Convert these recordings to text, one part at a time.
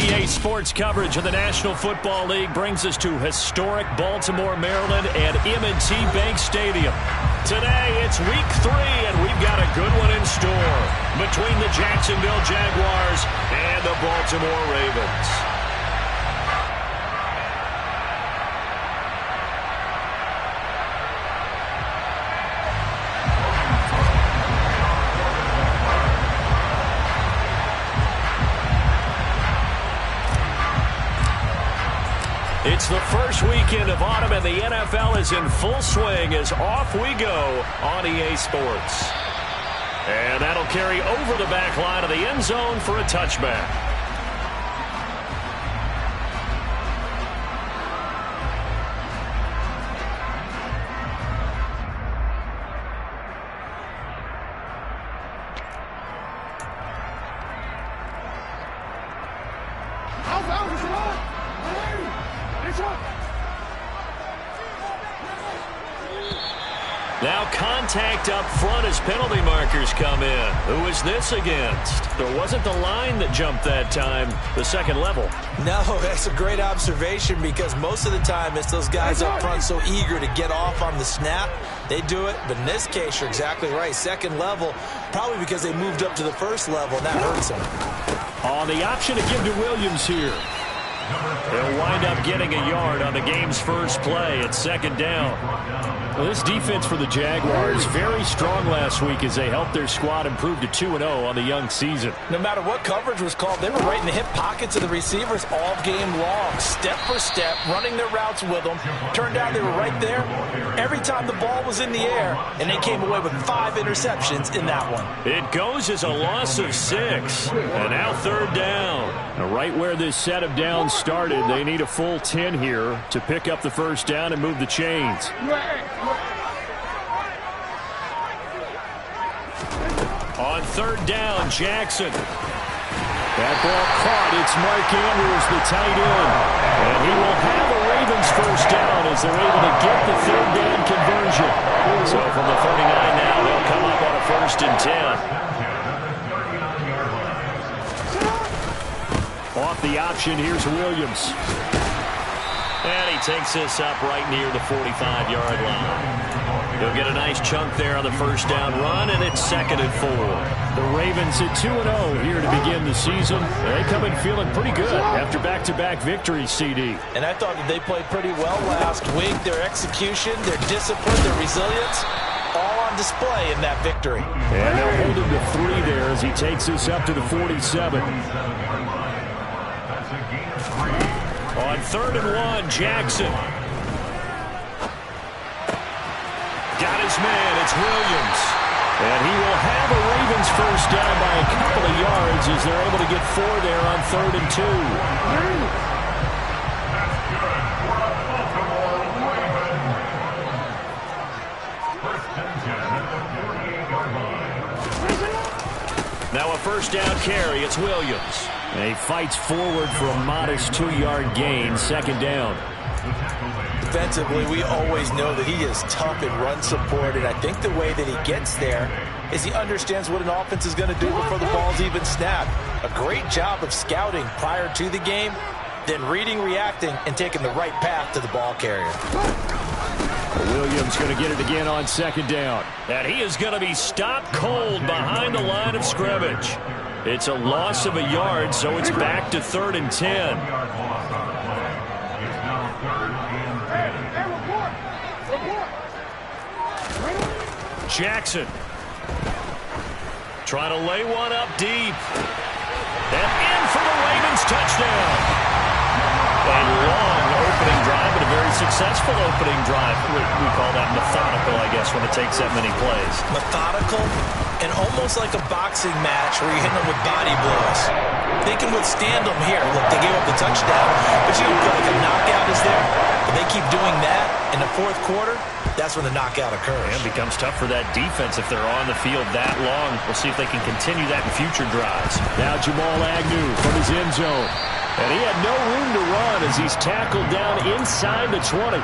EA Sports coverage of the National Football League brings us to historic Baltimore, Maryland, and M&T Bank Stadium. Today, it's Week 3, and we've got a good one in store between the Jacksonville Jaguars and the Baltimore Ravens. It's the first weekend of autumn, and the NFL is in full swing as off we go on EA Sports. And that'll carry over the back line of the end zone for a touchback. Now contact up front as penalty markers come in. Who is this against? There wasn't the line that jumped that time, the second level. No, that's a great observation because most of the time it's those guys up front so eager to get off on the snap. They do it, but in this case, you're exactly right. Second level, probably because they moved up to the first level, and that hurts them. On the option to give to Williams here. They'll wind up getting a yard on the game's first play at second down. Well, this defense for the Jaguars very strong last week as they helped their squad improve to 2-0 on the young season. No matter what coverage was called, they were right in the hip pockets of the receivers all game long, step for step, running their routes with them. Turned out they were right there every time the ball was in the air, and they came away with 5 interceptions in that one. It goes as a loss of 6, and now third down. Now, right where this set of downs started, they need a full 10 here to pick up the first down and move the chains. On third down, Jackson. That ball caught. It's Mark Andrews, the tight end. And he will have a Ravens first down as they're able to get the third down conversion. So from the 39 now, they'll come up on a 1st and 10. Off the option, here's Williams. And he takes this up right near the 45-yard line. He'll get a nice chunk there on the first down run, and it's 2nd and 4. The Ravens at 2-0 here to begin the season. They come in feeling pretty good after back-to-back victories, CD. And I thought that they played pretty well last week. Their execution, their discipline, their resilience, all on display in that victory. And they'll hold him to 3 there as he takes this up to the 47. On 3rd and 1, Jackson. Got his man, it's Williams. And he will have a Ravens first down by a couple of yards as they're able to get 4 there on 3rd and 2. Now a first down carry, it's Williams. And he fights forward for a modest 2-yard gain, 2nd down. Defensively, we always know that he is tough in run support, and I think the way that he gets there is he understands what an offense is going to do before the ball's even snapped. A great job of scouting prior to the game, then reading, reacting, and taking the right path to the ball carrier. Williams going to get it again on 2nd down. And he is going to be stopped cold behind the line of scrimmage. It's a loss of a yard, so it's back to 3rd and 10. Jackson trying to lay one up deep. And in for the Ravens touchdown. A long opening drive, but a very successful opening drive. We call that methodical, I guess, when it takes that many plays. Methodical and almost like a boxing match where you hit them with body blows. They can withstand them here. Look, they gave up the touchdown, but you don't feel like a knockout is there. But they keep doing that in the 4th quarter. That's when the knockout occurs. And it becomes tough for that defense if they're on the field that long. We'll see if they can continue that in future drives. Now Jamal Agnew from his end zone. And he had no room to run as he's tackled down inside the 20.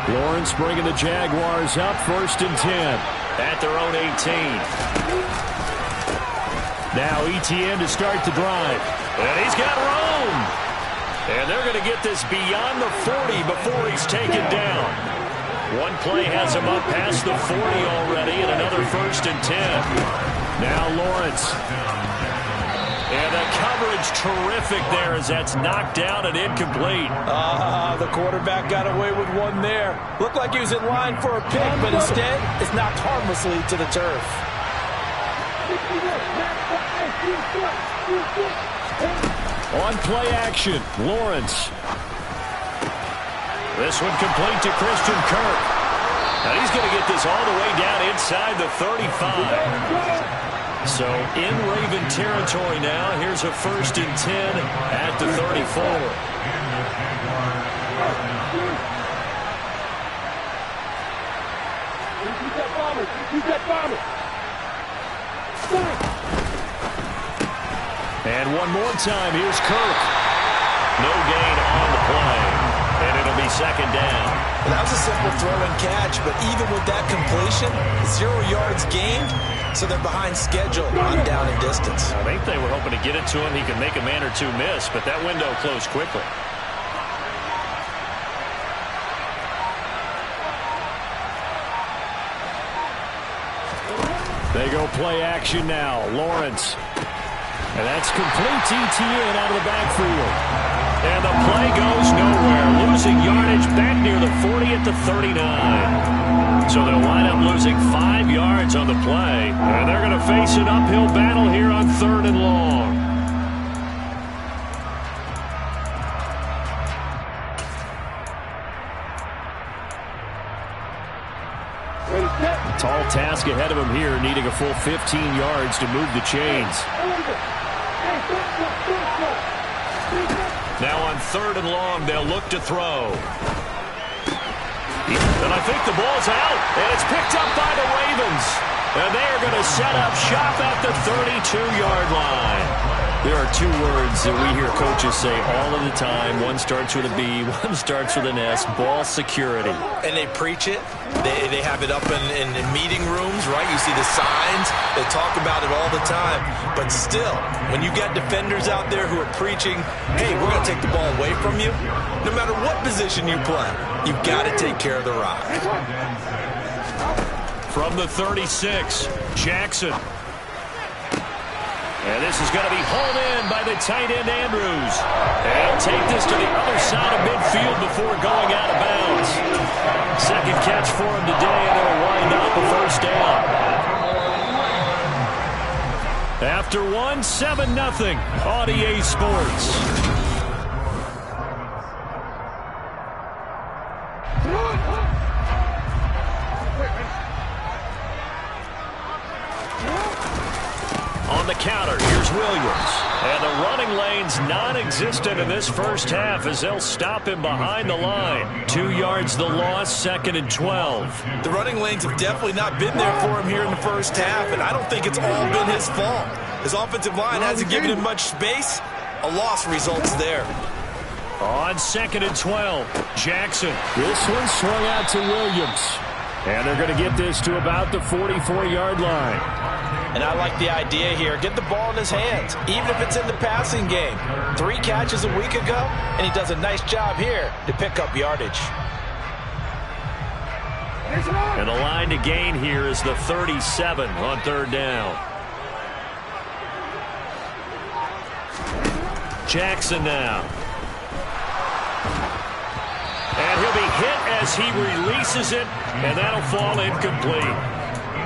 Lawrence bringing the Jaguars up 1st and 10 at their own 18. Now Etienne to start the drive. And he's got room. And they're going to get this beyond the 40 before he's taken down. One play has him up past the 40 already, and another 1st and 10. Now Lawrence. And the coverage terrific there as that's knocked down and incomplete. The quarterback got away with one there. Looked like he was in line for a pick, but instead it's knocked harmlessly to the turf. On play action, Lawrence. This one complete to Christian Kirk. Now he's going to get this all the way down inside the 35. So in Raven territory now. Here's a 1st and 10 at the 34. And one more time, here's Kirk. No gain on the play. And it'll be 2nd down. That was a simple throw and catch, but even with that completion, 0 yards gained, so they're behind schedule on down and distance. I think they were hoping to get it to him. He could make a man or two miss, but that window closed quickly. They go play action now. Lawrence. And that's complete to Etienne out of the backfield. And the play goes nowhere. Losing yardage back near the 40 at the 39. So they'll wind up losing 5 yards on the play. And they're going to face an uphill battle here on 3rd and long. Tall task ahead of him here, needing a full 15 yards to move the chains. Now on 3rd and long, they'll look to throw. And I think the ball's out, and it's picked up by the Ravens. And they are going to set up shop at the 32-yard line. There are 2 words that we hear coaches say all of the time. One starts with a B, one starts with an S, ball security. And they preach it. They have it up in meeting rooms, right? You see the signs. They talk about it all the time. But still, when you got defenders out there who are preaching, hey, we're going to take the ball away from you, no matter what position you play, you've got to take care of the rock. From the 36, Jackson. And this is going to be hauled in by the tight end, Andrews. And take this to the other side of midfield before going out of bounds. 2nd catch for him today, and it'll wind up a 1st down. After 1, 7-0 on EA Sports. On the counter, here's Williams. And the running lane's non-existent in this first half as they'll stop him behind the line. 2 yards the loss, 2nd and 12. The running lanes have definitely not been there for him here in the first half, and I don't think it's all been his fault. His offensive line hasn't given him much space. A loss results there. On 2nd and 12, Jackson. This one swung out to Williams. And they're going to get this to about the 44-yard line. And I like the idea here. Get the ball in his hands, even if it's in the passing game. 3 catches a week ago, and he does a nice job here to pick up yardage. And the line to gain here is the 37 on 3rd down. Jackson now. And he'll be hit as he releases it, and that'll fall incomplete.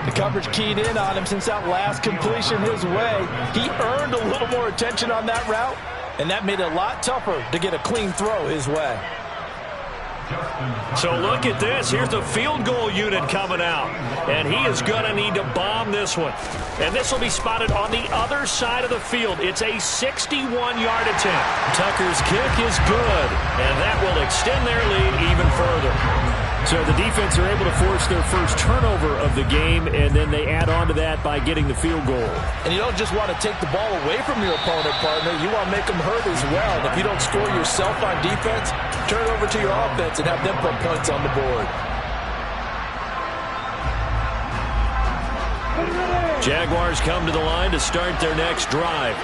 The coverage keyed in on him since that last completion his way. He earned a little more attention on that route, and that made it a lot tougher to get a clean throw his way. So look at this. Here's the field goal unit coming out. And he is going to need to bomb this one. And this will be spotted on the other side of the field. It's a 61-yard attempt. Tucker's kick is good. And that will extend their lead even further. So the defense are able to force their first turnover of the game, and then they add on to that by getting the field goal. And you don't just want to take the ball away from your opponent, partner. You want to make them hurt as well. And if you don't score yourself on defense, turn it over to your offense and have them put points on the board. Jaguars come to the line to start their next drive.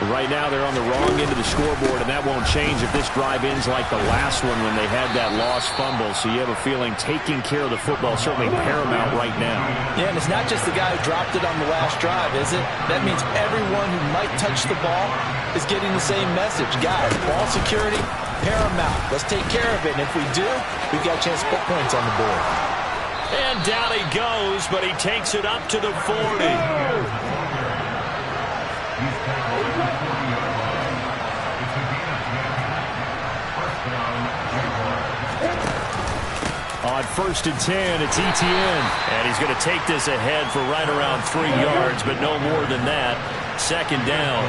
Right now they're on the wrong end of the scoreboard, and that won't change if this drive ends like the last one when they had that lost fumble. So you have a feeling taking care of the football is certainly paramount right now. Yeah, and it's not just the guy who dropped it on the last drive, is it? That means everyone who might touch the ball is getting the same message. Guys, ball security, paramount. Let's take care of it, and if we do, we've got a chance to put points on the board. And down he goes, but he takes it up to the 40. On 1st and 10, it's Etienne. And he's going to take this ahead for right around 3 yards, but no more than that. 2nd down.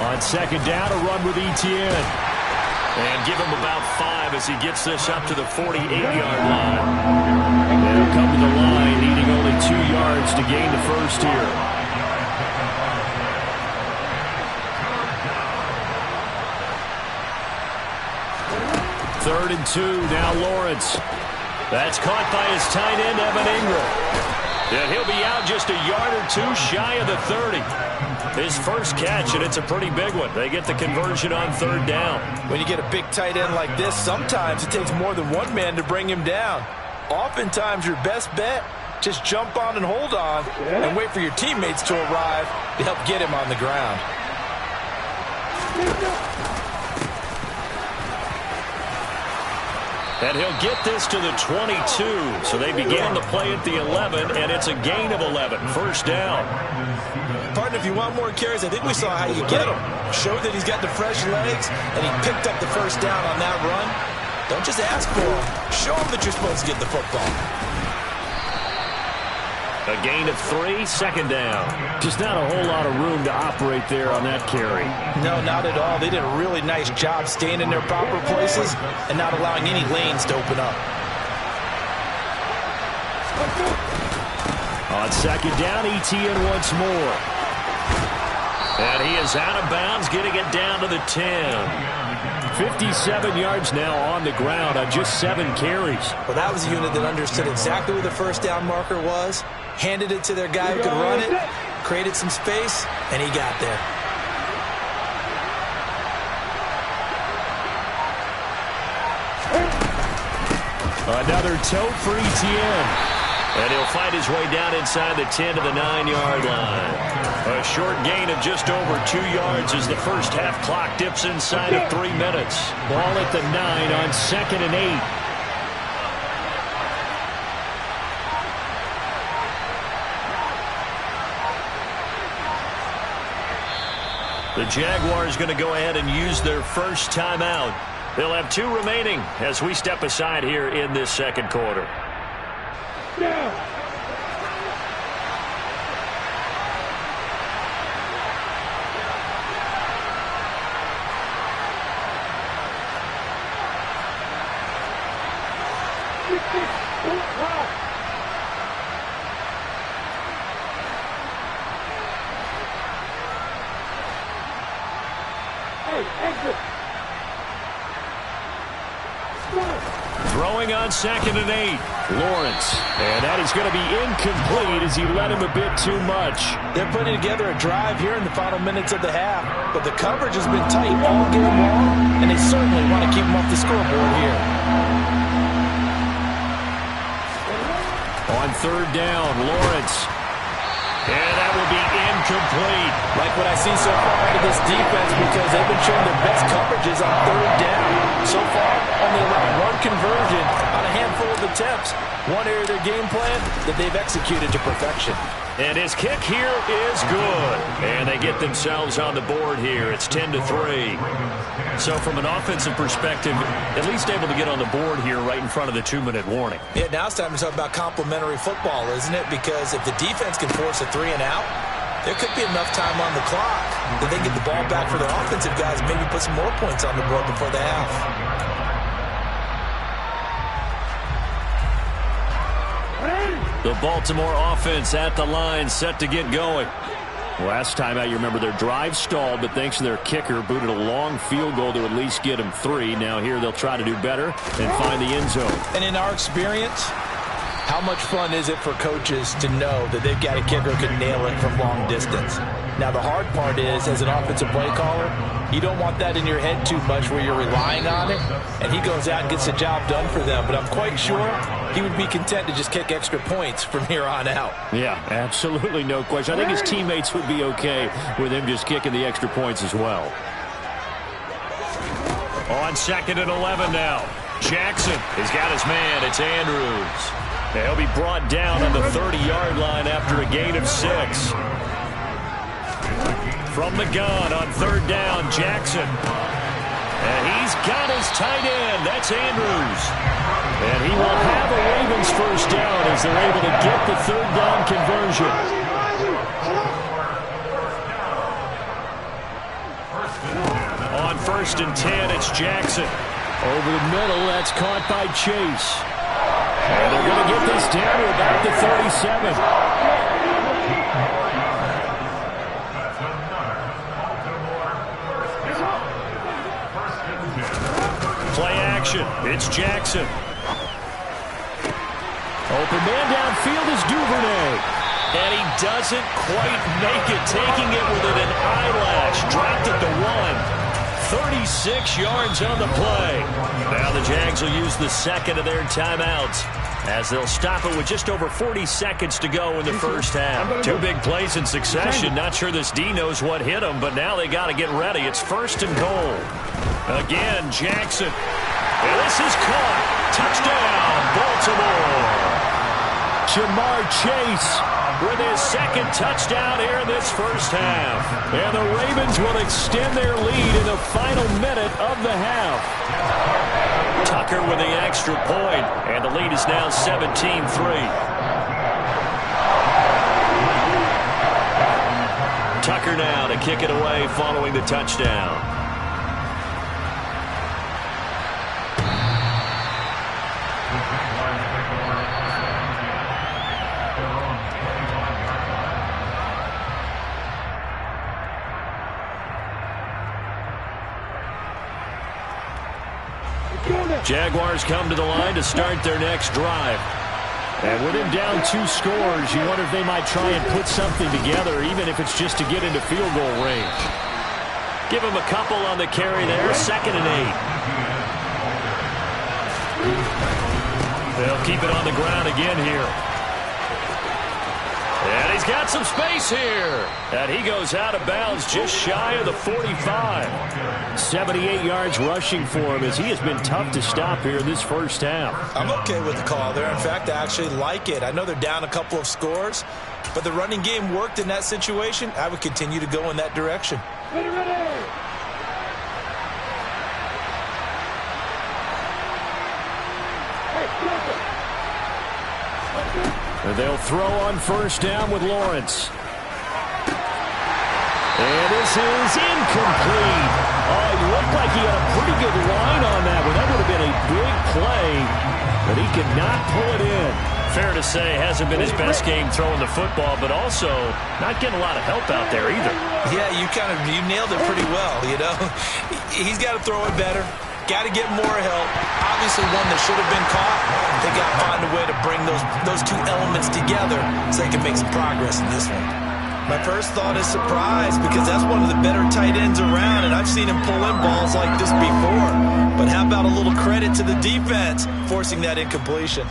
On 2nd down, a run with Etienne. And give him about 5 as he gets this up to the 48-yard line. They'll come to the line, needing only 2 yards to gain the first here. 3rd and 2, now Lawrence. That's caught by his tight end, Evan Ingram. And he'll be out just a yard or 2 shy of the 30. His first catch, and it's a pretty big one. They get the conversion on 3rd down. When you get a big tight end like this, sometimes it takes more than one man to bring him down. Oftentimes, your best bet, just jump on and hold on and wait for your teammates to arrive to help get him on the ground. And he'll get this to the 22. So they began the play at the 11, and it's a gain of 11. 1st down. Partner, if you want more carries, I think we saw how you get him. Show that he's got the fresh legs, and he picked up the 1st down on that run. Don't just ask for him. Show him that you're supposed to get the football. A gain of 3, 2nd down. Just not a whole lot of room to operate there on that carry. No, not at all. They did a really nice job staying in their proper places and not allowing any lanes to open up. On 2nd down, Etienne once more. And he is out of bounds, getting it down to the 10. 57 yards now on the ground on just 7 carries. Well, that was a unit that understood exactly where the 1st down marker was, handed it to their guy who could run it, created some space, and he got there. Another tote for Etienne. And he'll fight his way down inside the 10 to the 9-yard line. A short gain of just over 2 yards as the first half clock dips inside of 3 minutes. Ball at the 9 on 2nd and 8. The Jaguars going to go ahead and use their first timeout. They'll have 2 remaining as we step aside here in this 2nd quarter. Yeah. Throwing on 2nd and 8. Lawrence. And that is going to be incomplete as he led him a bit too much. They're putting together a drive here in the final minutes of the half, but the coverage has been tight all game long, and they certainly want to keep them off the scoreboard here. On 3rd down, Lawrence. And that will be incomplete. Like what I see so far out of this defense, because they've been showing their best coverages on 3rd down. So far, only allowed 1 conversion on a handful of attempts. One area of their game plan that they've executed to perfection. And his kick here is good. And they get themselves on the board here. It's 10-3. So from an offensive perspective, at least able to get on the board here right in front of the 2-minute warning. Yeah, now it's time to talk about complimentary football, isn't it? Because if the defense can force a 3 and out, There could be enough time on the clock that they get the ball back for their offensive guys, maybe put some more points on the board before the half. The Baltimore offense at the line, set to get going. Last time out, you remember their drive stalled, but thanks to their kicker, booted a long field goal to at least get them 3. Now here they'll try to do better and find the end zone. And in our experience, how much fun is it for coaches to know that they've got a kicker who can nail it from long distance? Now, the hard part is, as an offensive play caller, you don't want that in your head too much where you're relying on it, and he goes out and gets the job done for them. But I'm quite sure he would be content to just kick extra points from here on out. Yeah, absolutely no question. I think his teammates would be okay with him just kicking the extra points as well. On 2nd and 11 now. Jackson has got his man. It's Andrews. He'll be brought down on the 30-yard line after a gain of 6. From the gun on 3rd down, Jackson. And he's got his tight end. That's Andrews. And he will have a Ravens first down as they're able to get the 3rd down conversion. On 1st and 10, it's Jackson. Over the middle, that's caught by Chase. And they're going to get this down to about the 37. Play action. It's Jackson. Open man downfield is Duvernay. And he doesn't quite make it, taking it within an eyelash. Dropped it to 1. 36 yards on the play. Now the Jags will use the second of their timeouts as they'll stop it with just over 40 seconds to go in the first half. 2 big plays in succession. Not sure this D knows what hit him, but now they got to get ready. It's 1st and goal. Again, Jackson. And this is caught. Touchdown, Baltimore. Jamar Chase with his 2nd touchdown here in this first half. And the Ravens will extend their lead in the final minute of the half. Tucker with the extra point, and the lead is now 17-3. Tucker now to kick it away following the touchdown. Jaguars come to the line to start their next drive. And with him down 2 scores, you wonder if they might try and put something together, even if it's just to get into field goal range. Give him a couple on the carry there, 2nd and 8. They'll keep it on the ground again here. And he's got some space here. And he goes out of bounds just shy of the 45. 78 yards rushing for him as he has been tough to stop here in this first half. I'm okay with the call there. In fact, I actually like it. I know they're down a couple of scores, but the running game worked in that situation. I would continue to go in that direction. And they'll throw on 1st down with Lawrence. And this is incomplete. Oh, it looked like he had a pretty good line on that one. That would have been a big play, but he could not pull it in. Fair to say, hasn't been his best game throwing the football, but also not getting a lot of help out there either. Yeah, you nailed it pretty well, you know. He's got to throw it better. Got to get more help. Obviously one that should have been caught. They got to find a way to bring those 2 elements together so they can make some progress in this one. My first thought is surprise because that's one of the better tight ends around, and I've seen him pull in balls like this before. But how about a little credit to the defense forcing that incompletion?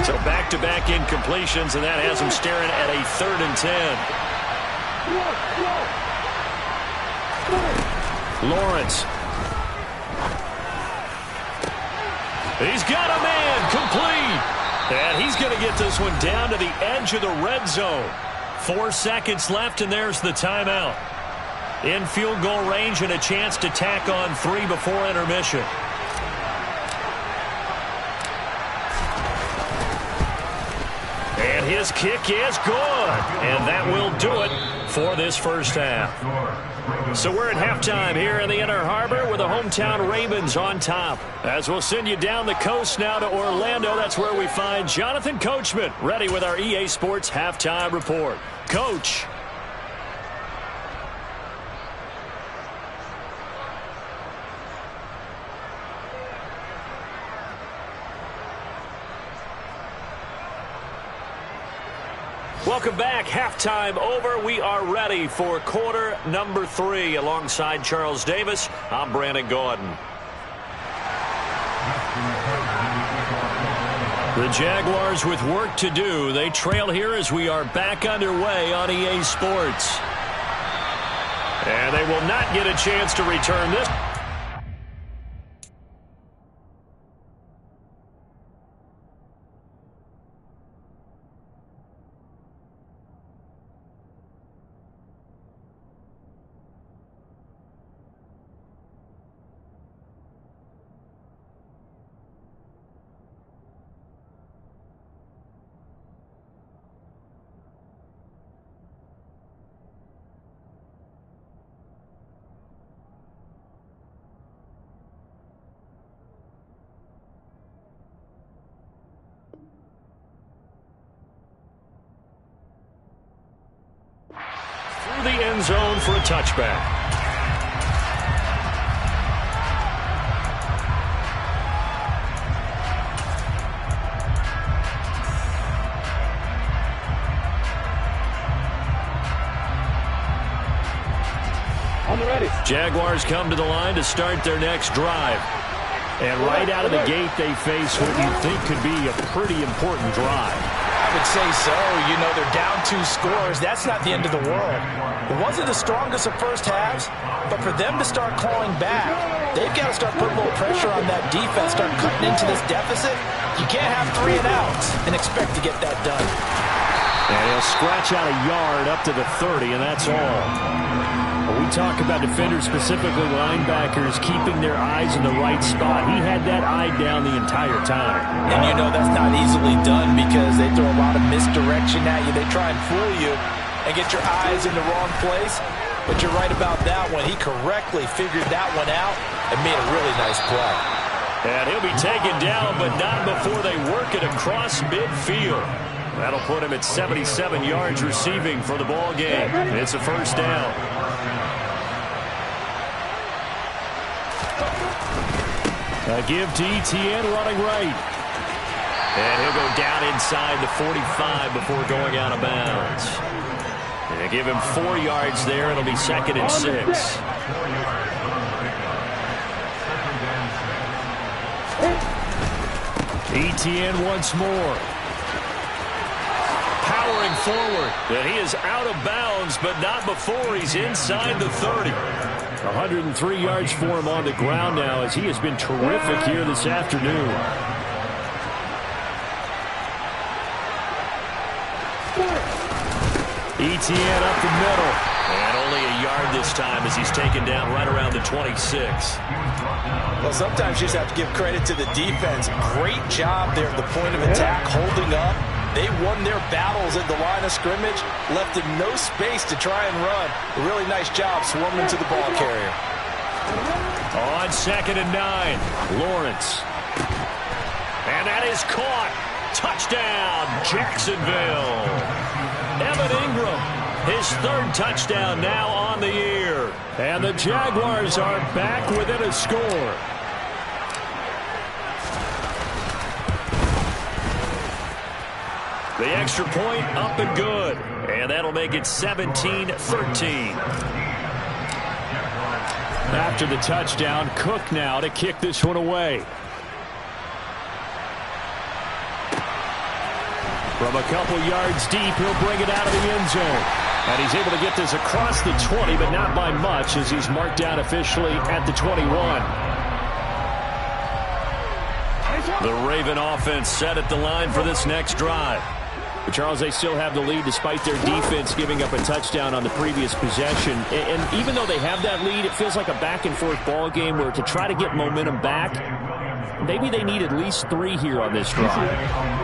So back-to-back incompletions, and that has him staring at a 3rd and 10. Lawrence. He's got a man complete. And he's going to get this one down to the edge of the red zone. 4 seconds left, and there's the timeout. In field goal range and a chance to tack on 3 before intermission. his kick is good. And that will do it for this first half. So we're at halftime here in the Inner Harbor with the hometown Ravens on top. As we'll send you down the coast now to Orlando, that's where we find Jonathan Coachman ready with our EA Sports halftime report. Coach. Welcome back. Halftime over. We are ready for quarter number 3. Alongside Charles Davis, I'm Brandon Gaudin. The Jaguars with work to do. They trail here as we are back underway on EA Sports. And they will not get a chance to return this. The end zone for a touchback. On the ready. Jaguars come to the line to start their next drive. And right out of the gate, they face what you think could be a pretty important drive. I would say so. You know, they're down 2 scores. That's not the end of the world. It wasn't the strongest of first halves, but for them to start clawing back, they've got to start putting a little pressure on that defense, start cutting into this deficit. You can't have 3 and outs and expect to get that done. And he'll scratch out a yard up to the 30, and that's all. When we talk about defenders, specifically linebackers, keeping their eyes in the right spot, he had that eye down the entire time. And you know that's not easily done because they throw a lot of misdirection at you. They try and fool you and get your eyes in the wrong place. But you're right about that one. He correctly figured that one out and made a really nice play. And he'll be taken down, but not before they work it across midfield. That'll put him at 77 yards receiving for the ball game. It's a first down. A give to Etienne running right. And he'll go down inside the 45 before going out of bounds. And they give him 4 yards there. It'll be 2nd and 6. Etienne once more. Powering forward. And he is out of bounds, but not before he's inside the 30. 103 yards for him on the ground now as he has been terrific here this afternoon. Etienne up the middle. And only a yard this time as he's taken down right around the 26. Well, sometimes you just have to give credit to the defense. Great job there at the point of attack, holding up. They won their battles at the line of scrimmage, left them no space to try and run. A really nice job swarming to the ball carrier. On 2nd and 9, Lawrence. And that is caught. Touchdown, Jacksonville. Evan Ingram, his 3rd touchdown now on the year. And the Jaguars are back within a score. The extra point up and good. And that'll make it 17-13. After the touchdown, Cook now to kick this one away. From a couple yards deep, he'll bring it out of the end zone. And he's able to get this across the 20, but not by much as he's marked down officially at the 21. The Raven offense set at the line for this next drive. But Charles, they still have the lead despite their defense giving up a touchdown on the previous possession. And even though they have that lead, it feels like a back-and-forth ball game where to try to get momentum back, maybe they need at least 3 here on this drive.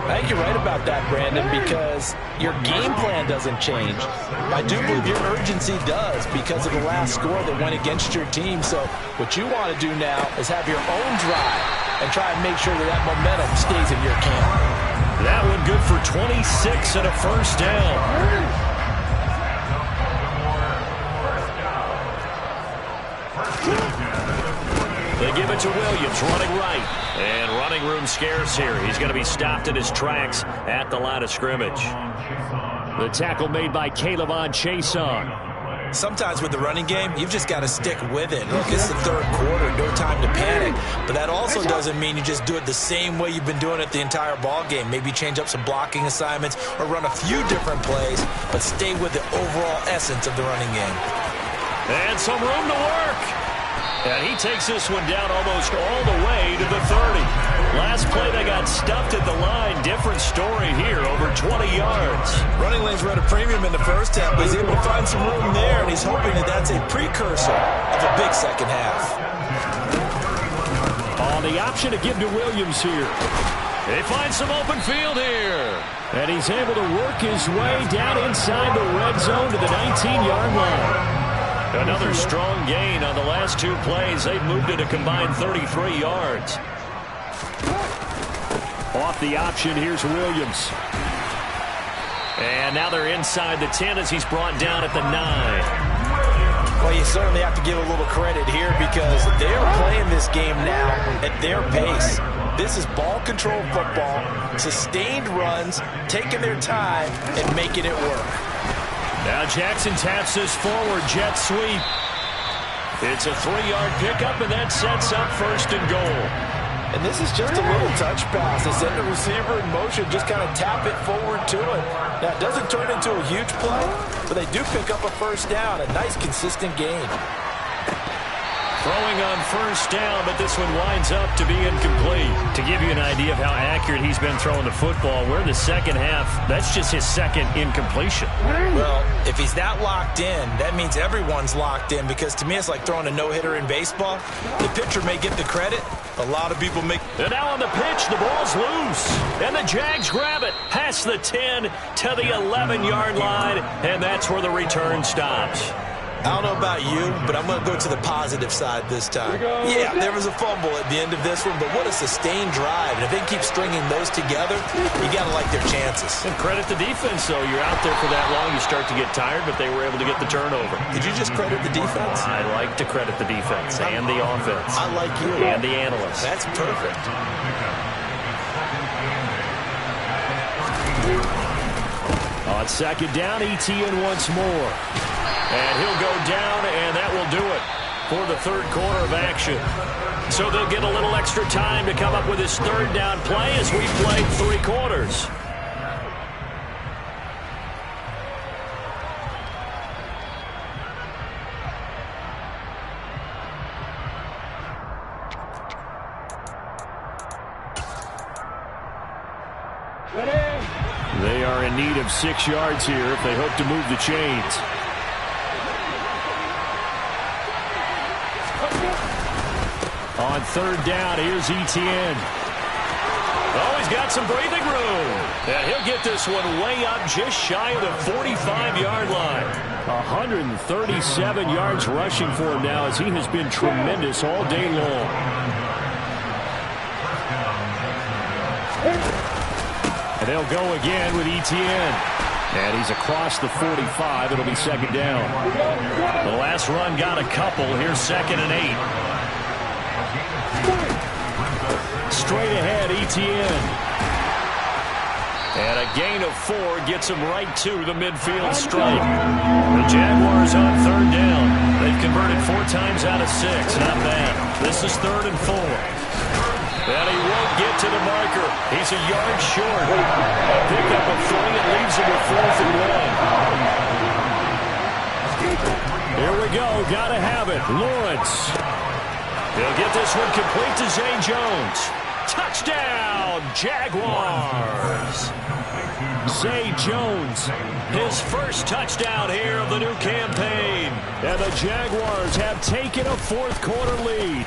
I think you're right about that, Brandon, because your game plan doesn't change. I do believe your urgency does because of the last score that went against your team. So what you want to do now is have your own drive and try and make sure that momentum stays in your camp. That one good for 26 and a first down. They give it to Williams, running right. And running room scarce here. He's going to be stopped in his tracks at the line of scrimmage. The tackle made by Caleb Chason. Sometimes with the running game, you've just got to stick with it. Look, it's the third quarter, no time to panic. But that also doesn't mean you just do it the same way you've been doing it the entire ball game. Maybe change up some blocking assignments or run a few different plays, but stay with the overall essence of the running game. And some room to work. And he takes this one down almost all the way to the 30. Last play, they got stuffed at the line. Different story here, over 20 yards. Running lanes were at a premium in the first half, but he's able to find some room there, and he's hoping that that's a precursor of a big second half. On the option to give to Williams here. They find some open field here. And he's able to work his way down inside the red zone to the 19-yard line. Another strong gain on the last 2 plays. They've moved it a combined 33 yards. Off the option, here's Williams. And now they're inside the 10 as he's brought down at the 9. Well, you certainly have to give a little credit here because they're playing this game now at their pace. This is ball control football, sustained runs, taking their time and making it work. Now Jackson taps this forward, jet sweep. It's a 3-yard pickup, and that sets up 1st and goal. And this is just a little touch pass. They send the receiver in motion, just kind of tap it forward to it. Now, it doesn't turn into a huge play, but they do pick up a first down, a nice, consistent gain. Throwing on 1st down, but this one winds up to be incomplete. To give you an idea of how accurate he's been throwing the football, we're in the second half. That's just his 2nd incompletion. Well, if he's that locked in, that means everyone's locked in because to me it's like throwing a no-hitter in baseball. The pitcher may get the credit. A lot of people make... And now on the pitch, the ball's loose. And the Jags grab it past the 10 to the 11-yard line, and that's where the return stops. I don't know about you, but I'm going to go to the positive side this time. Yeah, there was a fumble at the end of this one, but what a sustained drive. And if they keep stringing those together, you got to like their chances. And credit the defense, though. You're out there for that long, you start to get tired, but they were able to get the turnover. Did you just credit the defense? I like to credit the defense and the offense. I like you. And the analysts. That's perfect. On 2nd down, ETN once more. And he'll go down, and that will do it for the 3rd quarter of action. So they'll get a little extra time to come up with his 3rd down play as we played 3 quarters. They are in need of 6 yards here if they hope to move the chains. On 3rd down, here's ETN. Oh, he's got some breathing room. And he'll get this one way up just shy of the 45-yard line. 137 yards rushing for him now as he has been tremendous all day long. And they'll go again with ETN. And he's across the 45. It'll be 2nd down. The last run got a couple. Here's 2nd and 8. Straight ahead, ETN. And a gain of 4 gets him right to the midfield stripe. The Jaguars on 3rd down. They've converted 4 times out of 6. Not bad. This is 3rd and 4. And he won't get to the marker. He's a yard short. A pickup of 3. It leaves him with 4th and 1. Here we go. Got to have it. Lawrence. He'll get this one complete to Zay Jones. Touchdown, Jaguars. Zay Jones, his first touchdown here of the new campaign. And the Jaguars have taken a 4th quarter lead.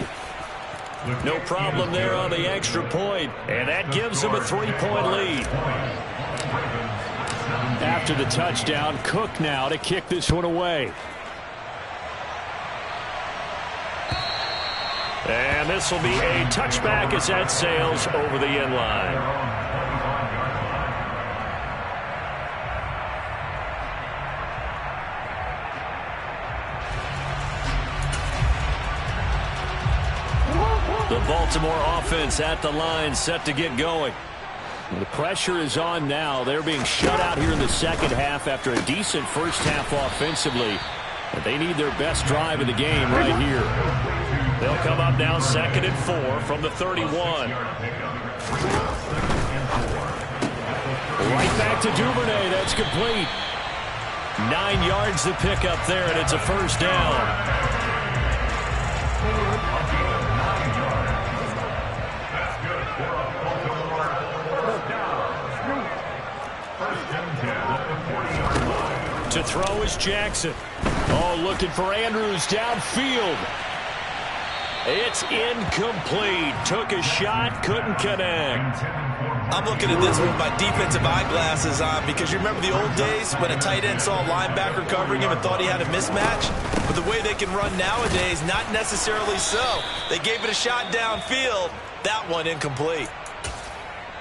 No problem there on the extra point, and that gives them a 3-point lead. After the touchdown, Cook now to kick this one away. And this will be a touchback as that sails over the end line. The Baltimore offense at the line, set to get going. The pressure is on now. They're being shut out here in the second half after a decent first half offensively. And they need their best drive of the game right here. They'll come up now 2nd and 4 from the 31. Right back to Duvernay. That's complete. 9 yards to pick up there, and it's a first down. To throw is Jackson. Oh, looking for Andrews downfield. It's incomplete. Took a shot, couldn't connect. I'm looking at this with my defensive eyeglasses on because you remember the old days when a tight end saw a linebacker covering him and thought he had a mismatch? But the way they can run nowadays, not necessarily so. They gave it a shot downfield. That one incomplete.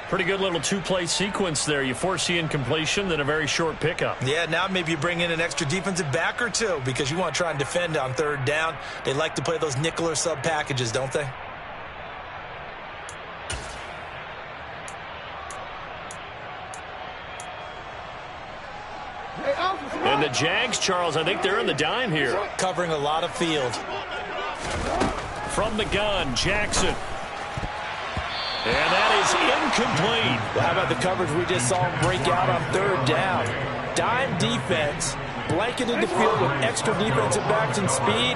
Pretty good little two-play sequence there. You force the incompletion, then a very short pickup. Yeah, now maybe you bring in an extra defensive back or two because you want to try and defend on 3rd down. They like to play those nickel or sub packages, don't they? And the Jags, Charles, I think they're in the dime here. Covering a lot of field. From the gun, Jackson. And that is incomplete. Well, how about the coverage we just saw him break out on 3rd down? Dime defense, blanketed the field with extra defensive backs and speed,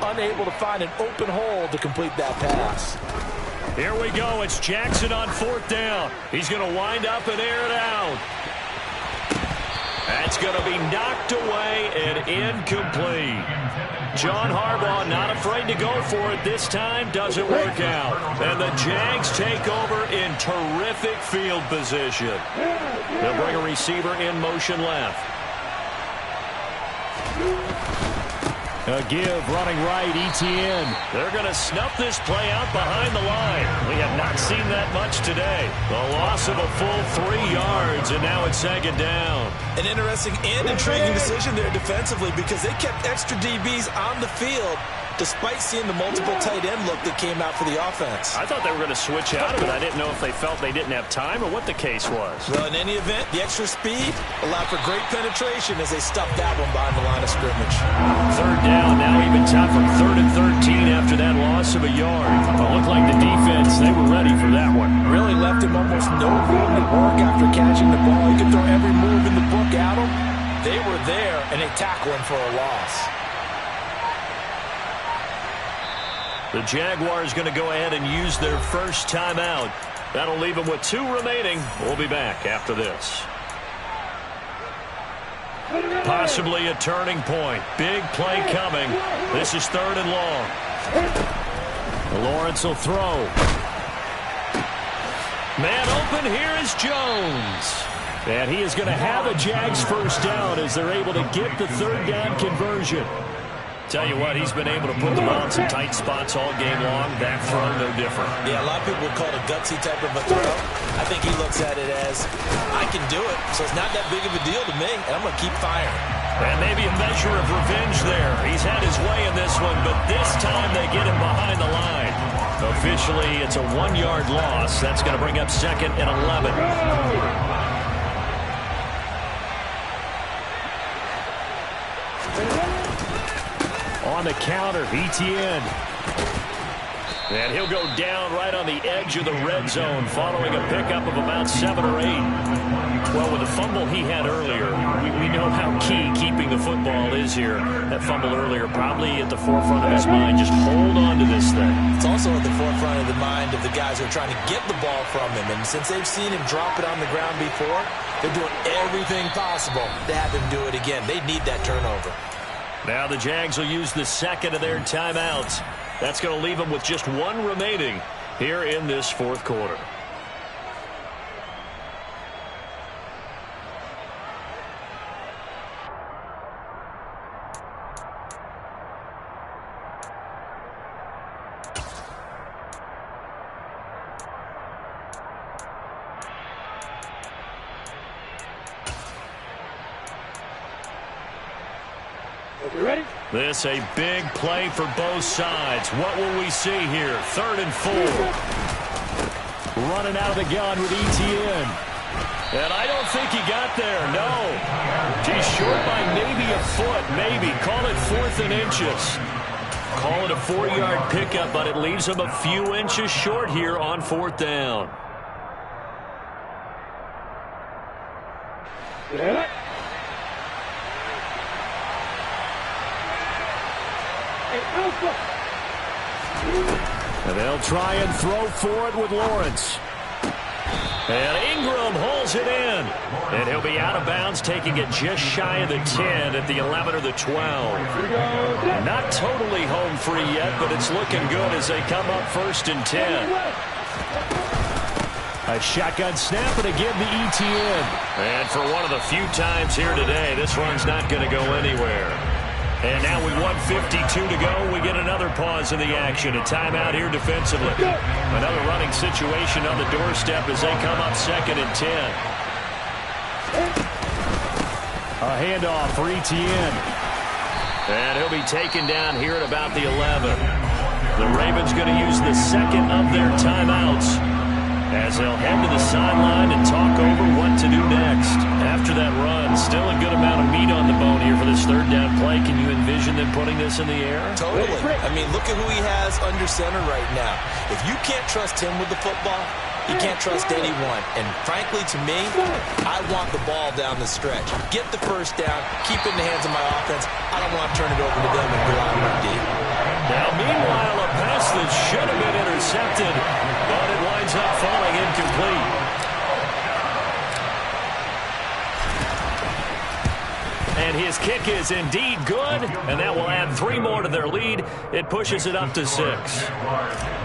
unable to find an open hole to complete that pass. Here we go. It's Jackson on 4th down. He's going to wind up and air it out. That's going to be knocked away and incomplete. John Harbaugh not afraid to go for it this time. Doesn't work out. And the Jags take over in terrific field position. They'll bring a receiver in motion left. A give running right, Etienne. They're going to snuff this play out behind the line. We have not seen that much today. The loss of a full 3 yards, and now it's 2nd down. An interesting and intriguing decision there defensively because they kept extra DBs on the field despite seeing the multiple tight end look that came out for the offense. I thought they were going to switch out of it. I didn't know if they felt they didn't have time or what the case was. Well, in any event, the extra speed allowed for great penetration as they stuffed that one behind the line of scrimmage. 3rd down, now even tougher. 3rd and 13 after that loss of a yard. It looked like the defense, they were ready for that one. Really left him almost no room to work after catching the ball. He could throw every move in the book at him. They were there, and they tackled him for a loss. The Jaguars going to go ahead and use their first timeout. That'll leave them with 2 remaining. We'll be back after this. Possibly a turning point. Big play coming. This is 3rd and long. Lawrence will throw. Man open, here is Jones. And he is going to have a Jags first down as they're able to get the 3rd down conversion. Tell you what, he's been able to put the ball in some tight spots all game long. That throw, no different. Yeah, a lot of people would call it a gutsy type of a throw. I think he looks at it as, I can do it, so it's not that big of a deal to me, and I'm going to keep firing. And maybe a measure of revenge there. He's had his way in this one, but this time they get him behind the line. Officially, it's a 1-yard loss. That's going to bring up 2nd and 11. On the counter, Etienne. And he'll go down right on the edge of the red zone following a pickup of about 7 or 8. Well, with the fumble he had earlier, we know how key keeping the football is here. That fumble earlier probably at the forefront of his mind. Just hold on to this thing. It's also at the forefront of the mind of the guys who are trying to get the ball from him. And since they've seen him drop it on the ground before, they're doing everything possible to have him do it again. They need that turnover. Now the Jags will use the 2nd of their timeouts. That's going to leave them with just one remaining here in this fourth quarter. This a big play for both sides. What will we see here? 3rd and 4. Running out of the gun with Etienne. And I don't think he got there. No. He's short by maybe a foot. Maybe. Call it 4th and inches. Call it a 4-yard pickup, but it leaves him a few inches short here on 4th down. And they'll try and throw for it with Lawrence. And Ingram holds it in. And he'll be out of bounds, taking it just shy of the 10 at the 11 or the 12. Not totally home free yet, but it's looking good as they come up 1st and 10. A shotgun snap, and again the Etienne. And for one of the few times here today, this run's not going to go anywhere. And now with 1:52 to go, we get another pause in the action. A timeout here defensively. Another running situation on the doorstep as they come up 2nd and 10. A handoff for Etienne. And he'll be taken down here at about the 11. The Ravens going to use the second of their timeouts as they'll head to the sideline and talk over what to do next. After that run, still a good amount of meat on the bone here for this 3rd down play. Can you envision them putting this in the air? Totally. I mean, look at who he has under center right now. If you can't trust him with the football, you can't trust anyone. And frankly, to me, I want the ball down the stretch. Get the first down, keep it in the hands of my offense. I don't want to turn it over to them and go out and deep. Now, meanwhile, a pass that should have been intercepted, but it winds up falling incomplete. And his kick is indeed good, and that will add 3 more to their lead. It pushes it up to 6.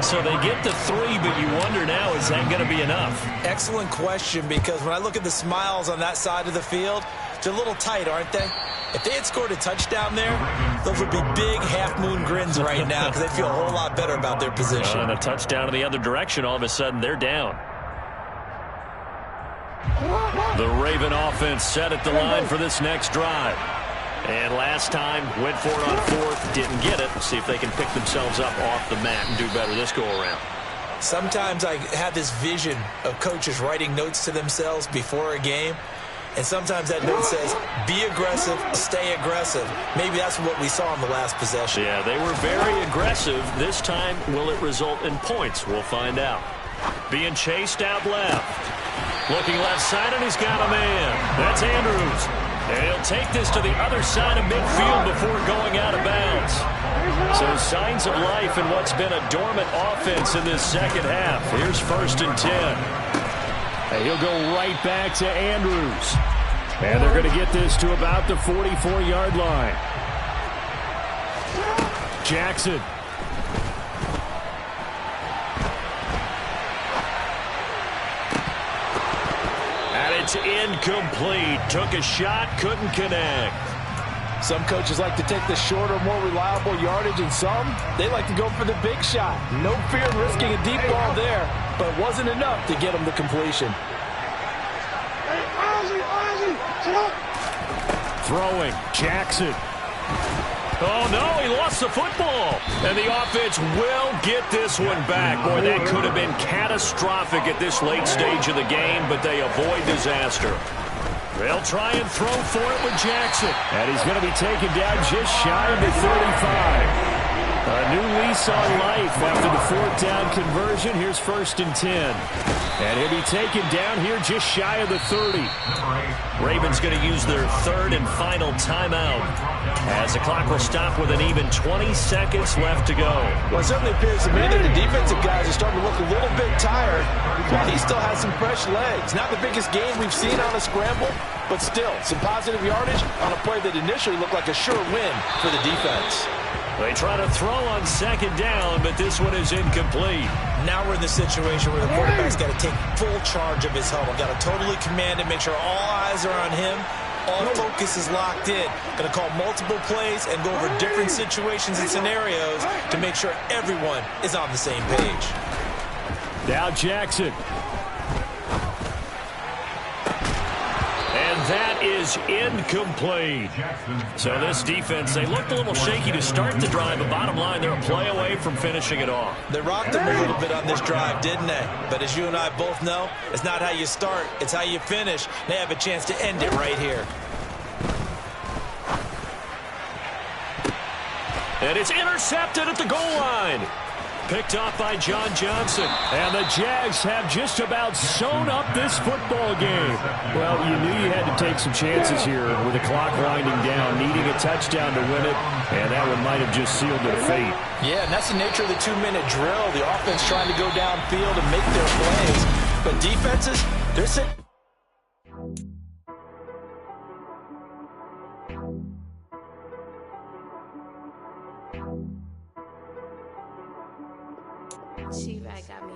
So they get to 3, but you wonder now, is that going to be enough? Excellent question, because when I look at the smiles on that side of the field, they're a little tight, aren't they? If they had scored a touchdown there, those would be big half-moon grins right now because they feel a whole lot better about their position. And a touchdown in the other direction, all of a sudden they're down. The Raven offense set at the line for this next drive. And last time, went for it on 4th, didn't get it. See if they can pick themselves up off the mat and do better this go-around. Sometimes I have this vision of coaches writing notes to themselves before a game. And sometimes that note says, be aggressive, stay aggressive. Maybe that's what we saw in the last possession. Yeah, they were very aggressive. This time, will it result in points? We'll find out. Being chased out left. Looking left side, and he's got a man. That's Andrews. And he'll take this to the other side of midfield before going out of bounds. So signs of life in what's been a dormant offense in this second half. Here's 1st and 10. And he'll go right back to Andrews. And they're going to get this to about the 44-yard line. Jackson. And it's incomplete. Took a shot, couldn't connect. Some coaches like to take the shorter, more reliable yardage, and some, they like to go for the big shot. No fear of risking a deep ball there, but wasn't enough to get him the completion. Throwing, Jackson. Oh, no, he lost the football. And the offense will get this one back. Boy, that could have been catastrophic at this late stage of the game, but they avoid disaster. They'll try and throw for it with Jackson. And he's going to be taken down just shy of the 35. A new lease on life after the 4th down conversion. Here's 1st and 10. And he'll be taken down here just shy of the 30. Ravens going to use their 3rd and final timeout as the clock will stop with an even 20 seconds left to go. Well, it certainly appears to me that the defensive guys are starting to look a little bit tired while he still has some fresh legs. Not the biggest game we've seen on a scramble, but still some positive yardage on a play that initially looked like a sure win for the defense. They try to throw on second down, but this one is incomplete. Now we're in the situation where the quarterback's got to take full charge of his huddle. Got to totally command it, make sure all eyes are on him. All focus is locked in. Going to call multiple plays and go over different situations and scenarios to make sure everyone is on the same page. Now Jackson. And that is incomplete. So this defense, they looked a little shaky to start the drive, but bottom line, they're a play away from finishing it off. They rocked them a little bit on this drive, didn't they? But as you and I both know, it's not how you start, it's how you finish. They have a chance to end it right here. And it's intercepted at the goal line. Picked off by John Johnson. And the Jags have just about sewn up this football game. Well, you knew you had to take some chances here with the clock winding down, needing a touchdown to win it, and that one might have just sealed their fate. Yeah, and that's the nature of the 2-minute drill. The offense trying to go downfield and make their plays. But defenses, they're sitting. She right got me.